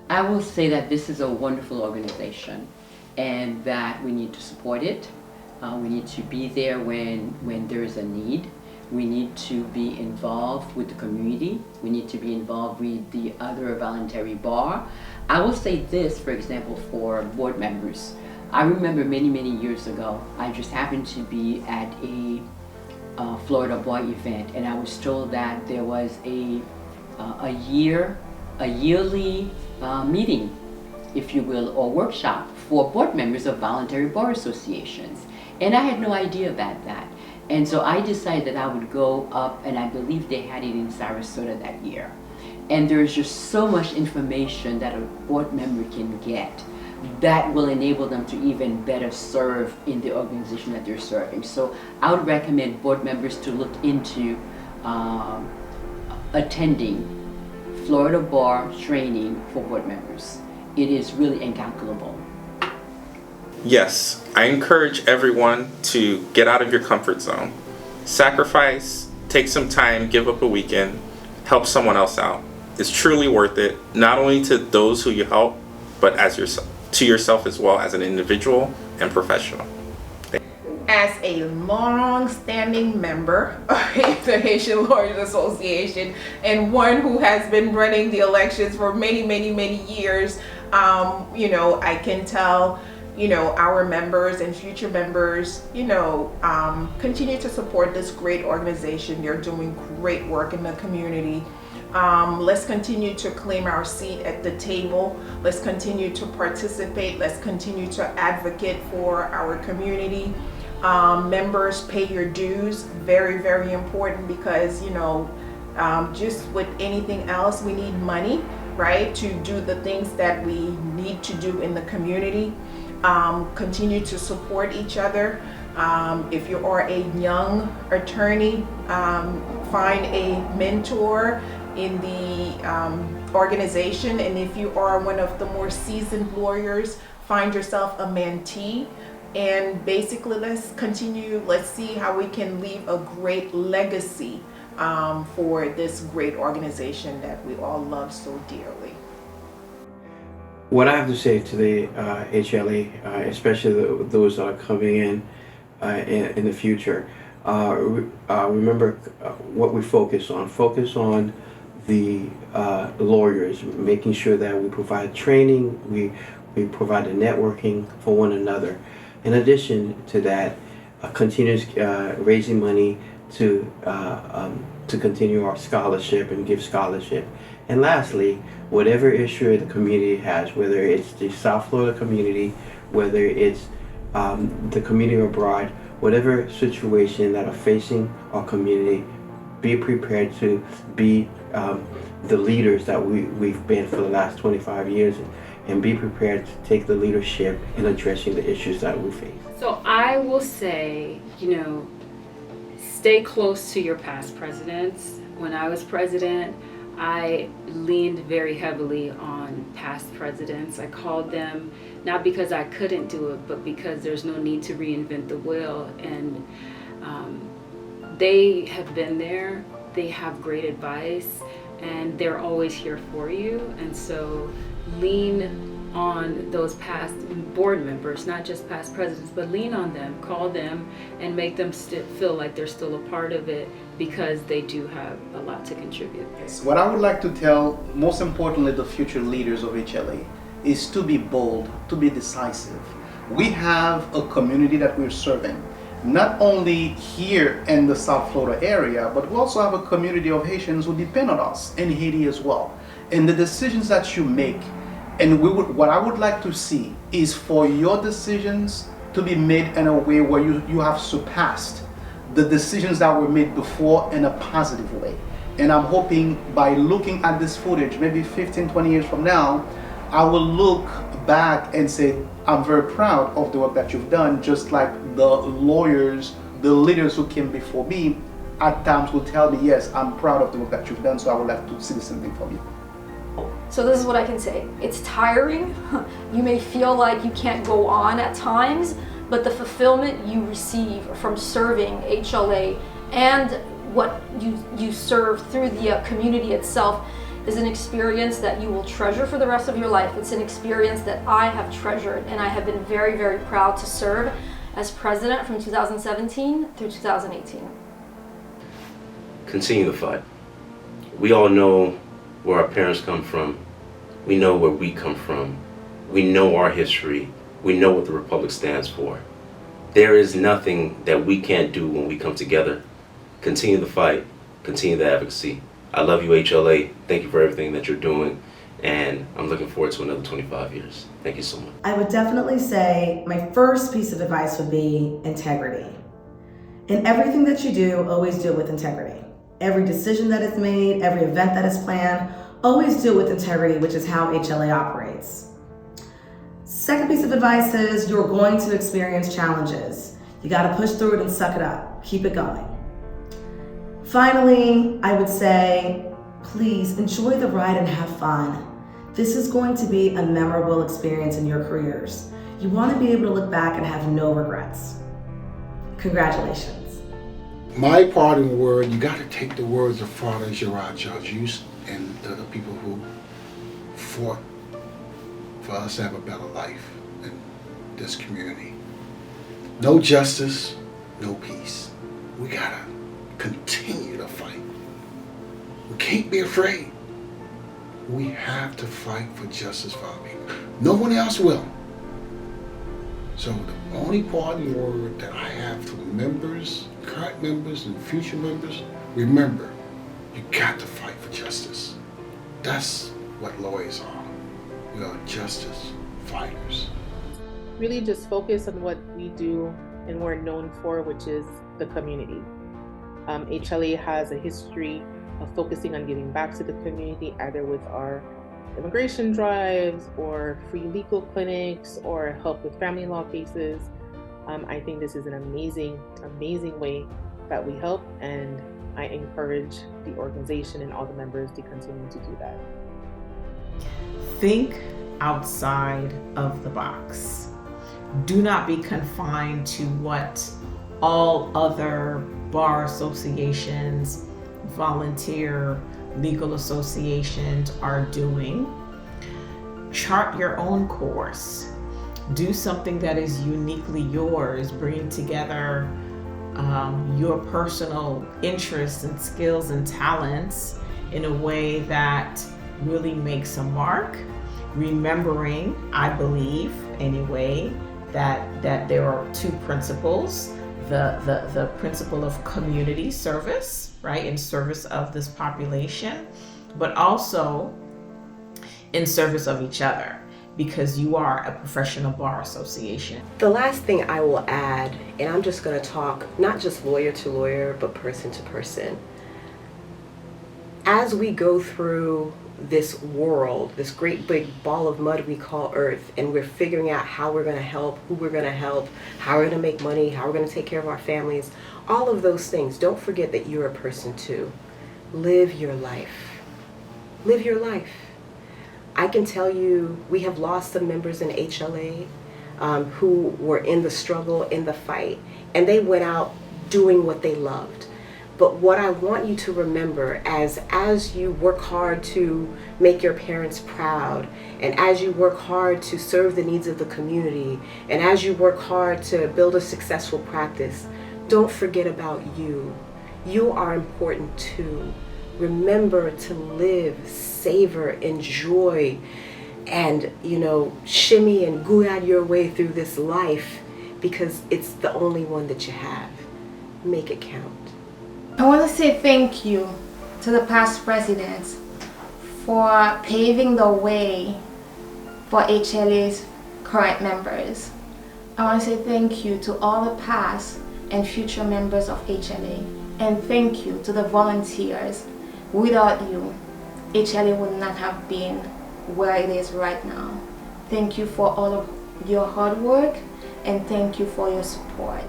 I will say that this is a wonderful organization and that we need to support it. We need to be there when there is a need. We need to be involved with the community. We need to be involved with the other voluntary bar. I will say this, for example, for board members. I remember many years ago, I just happened to be at a Florida Bar event, and I was told that there was a yearly meeting, if you will, or workshop for board members of voluntary bar associations. And I had no idea about that. And so I decided that I would go up, and I believe they had it in Sarasota that year. And there's just so much information that a board member can get that will enable them to even better serve in the organization that they're serving. So I would recommend board members to look into attending Florida Bar training for board members. It is really incalculable. Yes, I encourage everyone to get out of your comfort zone. Sacrifice, take some time, give up a weekend, help someone else out. It's truly worth it, not only to those who you help, but to yourself as well as an individual and professional. As a long-standing member of the Haitian Lawyers Association and one who has been running the elections for many years, I can tell, our members and future members, continue to support this great organization. They're doing great work in the community. Let's continue to claim our seat at the table. Let's continue to participate. Let's continue to advocate for our community. Members, pay your dues. Very important, because just with anything else, we need money, right, to do the things that we need to do in the community. Continue to support each other. If you are a young attorney, find a mentor in the organization, and if you are one of the more seasoned lawyers, find yourself a mentee. And basically, let's see how we can leave a great legacy for this great organization that we all love so dearly. What I have to say to the HLA, especially those that are coming in the future, remember what we focus on. Focus on the lawyers, making sure that we provide training, we provide the networking for one another. In addition to that, continues raising money to continue our scholarship and give scholarship. And lastly, whatever issue the community has, whether it's the South Florida community, whether it's the community abroad, whatever situation that are facing our community, be prepared to be the leaders that we've been for the last 25 years, and be prepared to take the leadership in addressing the issues that we face. So I will say, stay close to your past presidents. When I was president, I leaned very heavily on past presidents. I called them not because I couldn't do it, but because there's no need to reinvent the wheel. And they have been there, they have great advice, and they're always here for you. And so lean on those past board members, not just past presidents, but lean on them, call them, and make them feel like they're still a part of it, because they do have a lot to contribute. Yes. What I would like to tell, most importantly, the future leaders of HLA is to be bold, to be decisive. We have a community that we're serving, not only here in the South Florida area, but we also have a community of Haitians who depend on us in Haiti as well. And the decisions that you make, and what I would like to see is for your decisions to be made in a way where you have surpassed the decisions that were made before in a positive way. And I'm hoping by looking at this footage, maybe 15, 20 years from now, I will look back and say, I'm very proud of the work that you've done, just like the lawyers, the leaders who came before me, at times will tell me, yes, I'm proud of the work that you've done, so I would like to see the same thing from you. So this is what I can say. It's tiring. You may feel like you can't go on at times, but the fulfillment you receive from serving HLA and what you serve through the community itself is an experience that you will treasure for the rest of your life. It's an experience that I have treasured, and I have been very, very proud to serve as president from 2017 through 2018. Continue the fight. We all know where our parents come from. We know where we come from. We know our history. We know what the Republic stands for. There is nothing that we can't do when we come together. Continue the fight. Continue the advocacy. I love you, HLA. Thank you for everything that you're doing. And I'm looking forward to another 25 years. Thank you so much. I would definitely say my first piece of advice would be integrity. In everything that you do, always do it with integrity. Every decision that is made, every event that is planned, always do it with integrity, which is how HLA operates. Second piece of advice is you're going to experience challenges. You got to push through it and suck it up. Keep it going. Finally, I would say, please enjoy the ride and have fun. This is going to be a memorable experience in your careers. You want to be able to look back and have no regrets. Congratulations. My parting word, you got to take the words of Father Gerard Judge and the other people who fought for us to have a better life in this community. No justice, no peace. We gotta continue to fight. We can't be afraid. We have to fight for justice for our people. No one else will. So the only parting word that I have to members, current members and future members, remember, you got to fight for justice. That's what lawyers are. We are justice fighters. Really just focus on what we do and we're known for, which is the community. HLA has a history of focusing on giving back to the community, either with our immigration drives or free legal clinics or help with family law cases. I think this is an amazing, amazing way that we help, and I encourage the organization and all the members to continue to do that. Think outside of the box. Do not be confined to what all other bar associations, volunteer legal associations are doing. Chart your own course. Do something that is uniquely yours, bringing together your personal interests and skills and talents in a way that really makes a mark. Remembering, I believe anyway, that there are two principles. The principle of community service, right, in service of this population, but also in service of each other, because you are a professional bar association. The last thing I will add, and I'm just going to talk not just lawyer to lawyer, but person to person. As we go through this world, this great big ball of mud we call Earth, and we're figuring out how we're going to help, who we're going to help, how we're going to make money, how we're going to take care of our families, all of those things, don't forget that you're a person too. Live your life. Live your life. I can tell you, we have lost some members in HLA who were in the struggle, in the fight, and they went out doing what they loved. But what I want you to remember as you work hard to make your parents proud, and as you work hard to serve the needs of the community, and as you work hard to build a successful practice, don't forget about you. You are important too. Remember to live, savor, enjoy, and shimmy and goo out your way through this life, because it's the only one that you have. Make it count. I want to say thank you to the past presidents for paving the way for HLA's current members. I want to say thank you to all the past and future members of HLA, and thank you to the volunteers. Without you, HLA would not have been where it is right now. Thank you for all of your hard work, and thank you for your support.